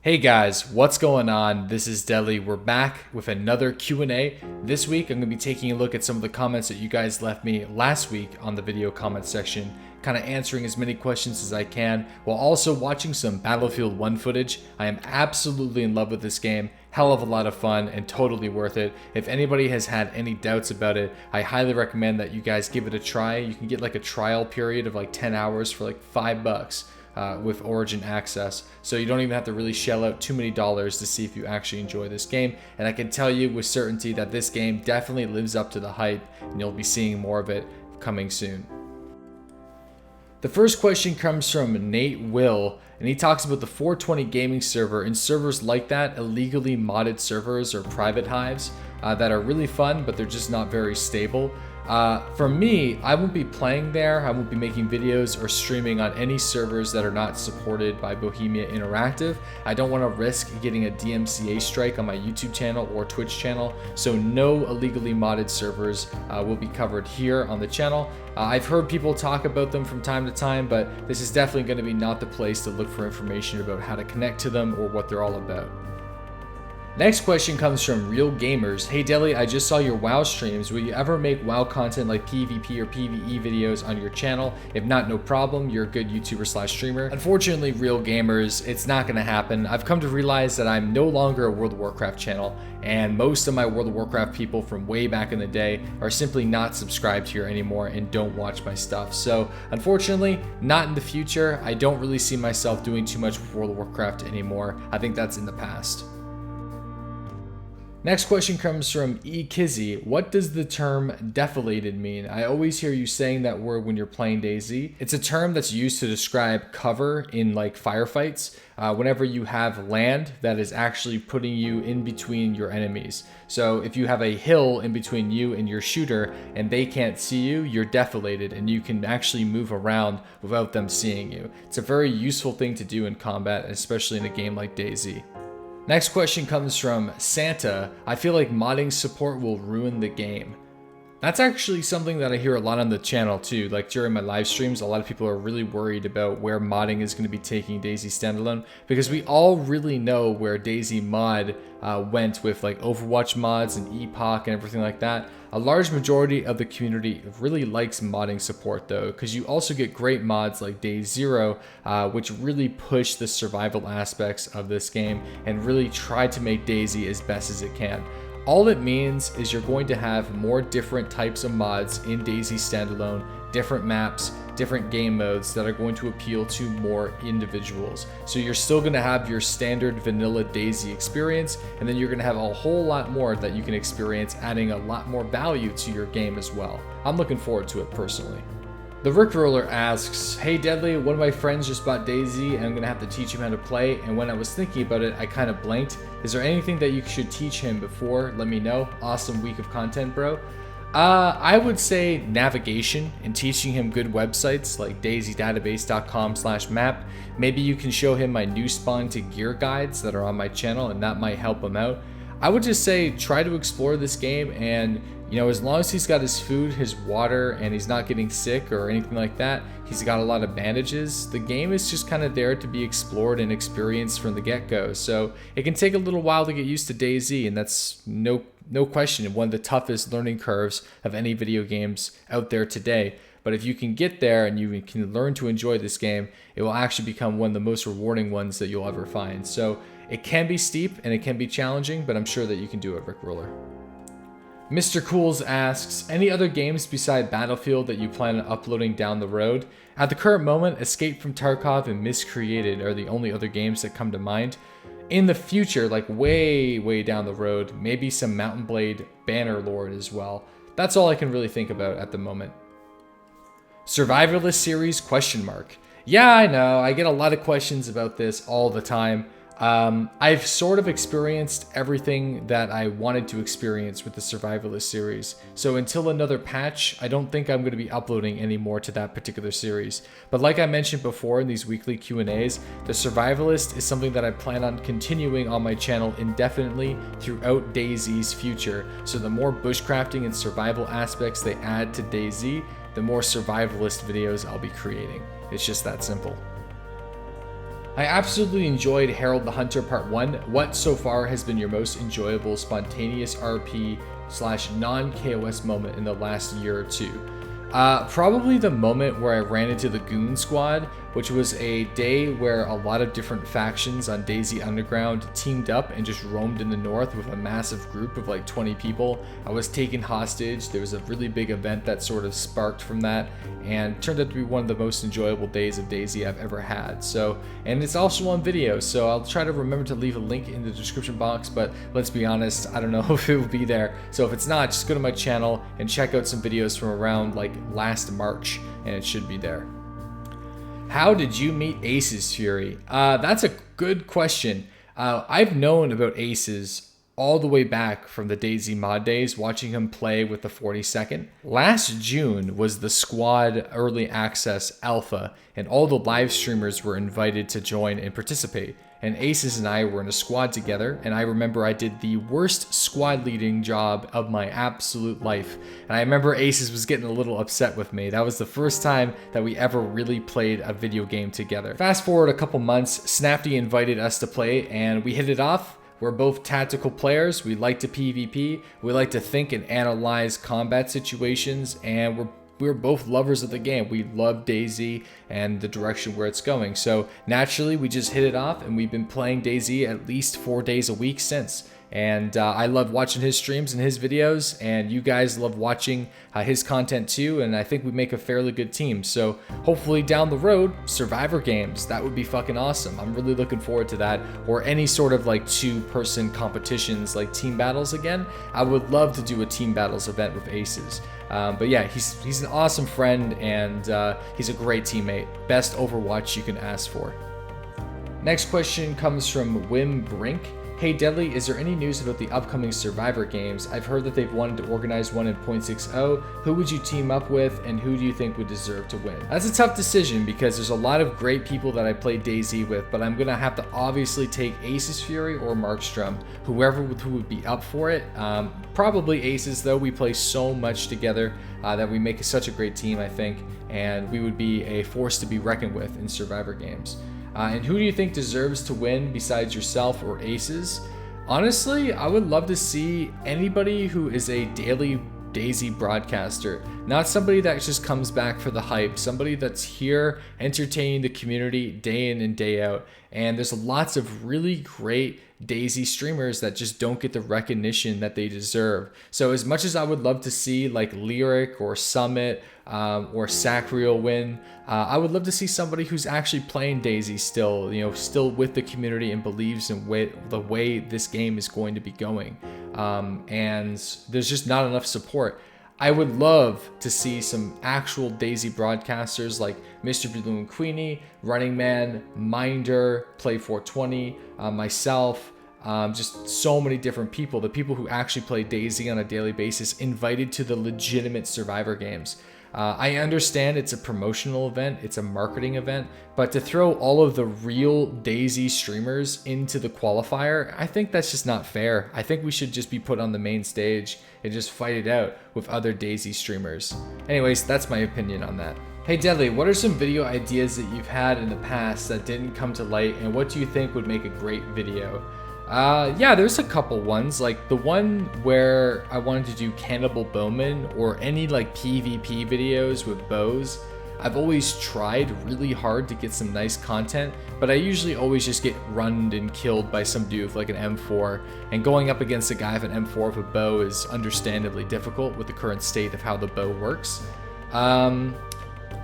Hey guys, what's going on? This is Deadly. We're back with another Q&A. This week I'm going to be taking a look at some of the comments that you guys left me last week on the video comment section, kind of answering as many questions as I can while also watching some Battlefield 1 footage. I am absolutely in love with this game, hell of a lot of fun and totally worth it. If anybody has had any doubts about it, I highly recommend that you guys give it a try. You can get like a trial period of like 10 hours for like $5. With Origin access, so you don't even have to really shell out too many dollars to see if you actually enjoy this game. And I can tell you with certainty that this game definitely lives up to the hype, and you'll be seeing more of it coming soon. The first question comes from Nate Will, and he talks about the 420 gaming server and servers like that, illegally modded servers or private hives that are really fun, but they're just not very stable. For me, I won't be playing there. I won't be making videos or streaming on any servers that are not supported by Bohemia Interactive. I don't want to risk getting a DMCA strike on my YouTube channel or Twitch channel, so no illegally modded servers will be covered here on the channel. I've heard people talk about them from time to time, but this is definitely going to be not the place to look for information about how to connect to them or what they're all about. Next question comes from Real Gamers. Hey Deli, I just saw your WoW streams. Will you ever make WoW content like PvP or PvE videos on your channel? If not, no problem. You're a good YouTuber / streamer. Unfortunately, Real Gamers, it's not going to happen. I've come to realize that I'm no longer a World of Warcraft channel, and most of my World of Warcraft people from way back in the day are simply not subscribed here anymore and don't watch my stuff. So unfortunately, not in the future. I don't really see myself doing too much with World of Warcraft anymore. I think that's in the past. Next question comes from E. Kizzy. What does the term defilated mean? I always hear you saying that word when you're playing DayZ. It's a term that's used to describe cover in like firefights. Whenever you have land that is actually putting you in between your enemies. So if you have a hill in between you and your shooter and they can't see you, you're defilated and you can actually move around without them seeing you. It's a very useful thing to do in combat, especially in a game like DayZ. Next question comes from Santa. I feel like modding support will ruin the game. That's actually something that I hear a lot on the channel too. Like during my live streams, a lot of people are really worried about where modding is going to be taking DayZ standalone, because we all really know where DayZ mod went with like Overwatch mods and Epoch and everything like that. A large majority of the community really likes modding support though, because you also get great mods like Day Zero, which really push the survival aspects of this game and really try to make DayZ as best as it can. All it means is you're going to have more different types of mods in DayZ standalone, different maps, different game modes that are going to appeal to more individuals. So you're still going to have your standard vanilla DayZ experience, and then you're going to have a whole lot more that you can experience, adding a lot more value to your game as well. I'm looking forward to it personally. The Rickroller asks, hey Deadly, one of my friends just bought DayZ and I'm going to have to teach him how to play, and when I was thinking about it, I kind of blanked. Is there anything that you should teach him before? Let me know. Awesome week of content, bro. I would say navigation and teaching him good websites like dayzdatabase.com/map. Maybe you can show him my new spawn to gear guides that are on my channel, and that might help him out. I would just say try to explore this game, and you know, as long as he's got his food, his water, and he's not getting sick or anything like that, he's got a lot of bandages, the game is just kind of there to be explored and experienced from the get-go. So it can take a little while to get used to DayZ, and that's no question one of the toughest learning curves of any video games out there today. But if you can get there and you can learn to enjoy this game, it will actually become one of the most rewarding ones that you'll ever find. So it can be steep and it can be challenging, but I'm sure that you can do it, Rickroller. Mr. Cools asks, any other games beside Battlefield that you plan on uploading down the road? At the current moment, Escape from Tarkov and Miscreated are the only other games that come to mind. In the future, like way down the road, maybe some Mountain Blade Bannerlord as well. That's all I can really think about at the moment. Survivalist series ? Yeah, I know, I get a lot of questions about this all the time. I've sort of experienced everything that I wanted to experience with the Survivalist series, so until another patch, I don't think I'm going to be uploading any more to that particular series. But like I mentioned before in these weekly Q&As, the Survivalist is something that I plan on continuing on my channel indefinitely throughout DayZ's future, so the more bushcrafting and survival aspects they add to DayZ, the more survivalist videos I'll be creating. It's just that simple. I absolutely enjoyed Harold the Hunter Part 1. What so far has been your most enjoyable spontaneous RP / non-KOS moment in the last year or two? Probably the moment where I ran into the Goon Squad, which was a day where a lot of different factions on DayZ Underground teamed up and just roamed in the north with a massive group of like 20 people. I was taken hostage. There was a really big event that sort of sparked from that, and turned out to be one of the most enjoyable days of DayZ I've ever had. So, and it's also on video, so I'll try to remember to leave a link in the description box, but let's be honest, I don't know if it will be there. So if it's not, just go to my channel and check out some videos from around like last March, and it should be there. How did you meet Asus Fury? That's a good question. I've known about Asus all the way back from the DayZ mod days, watching him play with the 42nd. Last June was the squad early access alpha, and all the live streamers were invited to join and participate. And Asus and I were in a squad together, and I remember I did the worst squad leading job of my absolute life. And I remember Asus was getting a little upset with me. That was the first time that we ever really played a video game together. Fast forward a couple months, Snafty invited us to play, and we hit it off. We're both tactical players. We like to PvP. We like to think and analyze combat situations, and we're both lovers of the game. We love DayZ and the direction where it's going. So naturally, we just hit it off, and we've been playing DayZ at least 4 days a week since. And I love watching his streams and his videos, and you guys love watching his content too, and I think we make a fairly good team. So hopefully down the road, Survivor games, that would be fucking awesome. I'm really looking forward to that, or any sort of like 2-person competitions like team battles again. I would love to do a team battles event with Asus. But yeah, he's an awesome friend, and he's a great teammate. Best Overwatch you can ask for. Next question comes from Wim Brink. Hey Deadly, is there any news about the upcoming Survivor games? I've heard that they've wanted to organize one in 0.60. Who would you team up with, and who do you think would deserve to win? That's a tough decision because there's a lot of great people that I play DayZ with, but I'm gonna have to obviously take Asus Fury or Markstrom, who would be up for it. Probably Asus though. We play so much together that we make such a great team, I think, and we would be a force to be reckoned with in Survivor games. And who do you think deserves to win besides yourself or Asus? Honestly, I would love to see anybody who is a daily DayZ broadcaster, not somebody that just comes back for the hype, somebody that's here entertaining the community day in and day out. And there's lots of really great DayZ streamers that just don't get the recognition that they deserve. So as much as I would love to see like Lyric or Summit or Sacriel win, I would love to see somebody who's actually playing DayZ still, still with the community and believes in the way this game is going to be going. And there's just not enough support. I would love to see some actual DayZ broadcasters like Mr. Blue and Queenie, Running Man, Minder, Play 420, myself, just so many different people. The people who actually play DayZ on a daily basis invited to the legitimate Survivor games. I understand it's a promotional event, it's a marketing event, but to throw all of the real DayZ streamers into the qualifier, I think that's just not fair. I think we should just be put on the main stage and just fight it out with other DayZ streamers. Anyways, that's my opinion on that. Hey Deadly, what are some video ideas that you've had in the past that didn't come to light, and what do you think would make a great video? Yeah, there's a couple ones, like the one where I wanted to do Cannibal Bowman or any like PvP videos with bows. I've always tried really hard to get some nice content, but I usually always just get runned and killed by some dude with like an M4, and going up against a guy with an M4 with a bow is understandably difficult with the current state of how the bow works.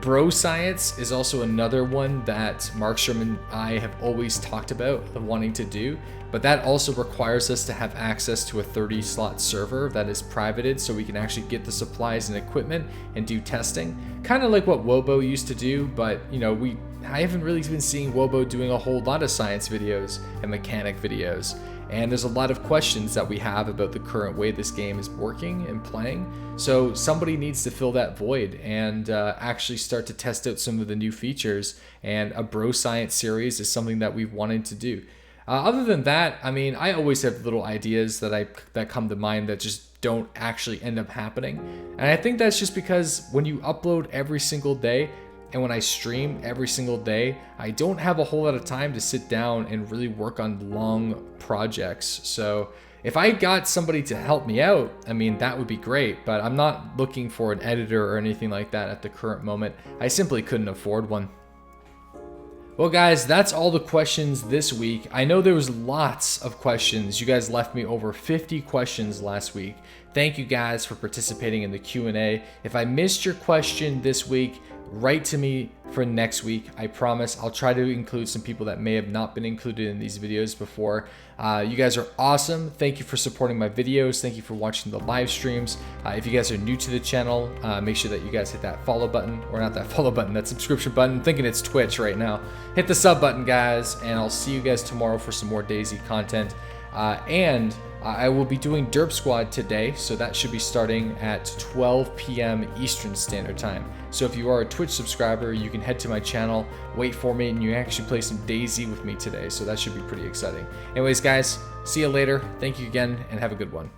Bro Science is also another one that Markstrom and I have always talked about wanting to do, but that also requires us to have access to a 30-slot server that is privated so we can actually get the supplies and equipment and do testing. Kind of like what Wobo used to do, but I haven't really been seeing Wobo doing a whole lot of science videos and mechanic videos. And there's a lot of questions that we have about the current way this game is working and playing. So somebody needs to fill that void and actually start to test out some of the new features. And a Bro Science series is something that we've wanted to do. Other than that, I mean, I always have little ideas that come to mind that just don't actually end up happening. And I think that's just because when you upload every single day, and when I stream every single day, I don't have a whole lot of time to sit down and really work on long projects. So if I got somebody to help me out, I mean, that would be great, but I'm not looking for an editor or anything like that at the current moment. I simply couldn't afford one. Well guys, that's all the questions this week. I know there was lots of questions. You guys left me over 50 questions last week. Thank you guys for participating in the Q&A. If I missed your question this week, write to me for next week. I promise I'll try to include some people that may have not been included in these videos before. You guys are awesome. Thank you for supporting my videos. Thank you for watching the live streams. If you guys are new to the channel, make sure that you guys hit that follow button, or not that follow button, that subscription button. I'm thinking it's Twitch right now. Hit the sub button, guys, and I'll see you guys tomorrow for some more DayZ content. I will be doing Derp Squad today, so that should be starting at 12 p.m. Eastern Standard Time. So if you are a Twitch subscriber, you can head to my channel, wait for me, and you actually play some DayZ with me today, so that should be pretty exciting. Anyways, guys, see you later. Thank you again, and have a good one.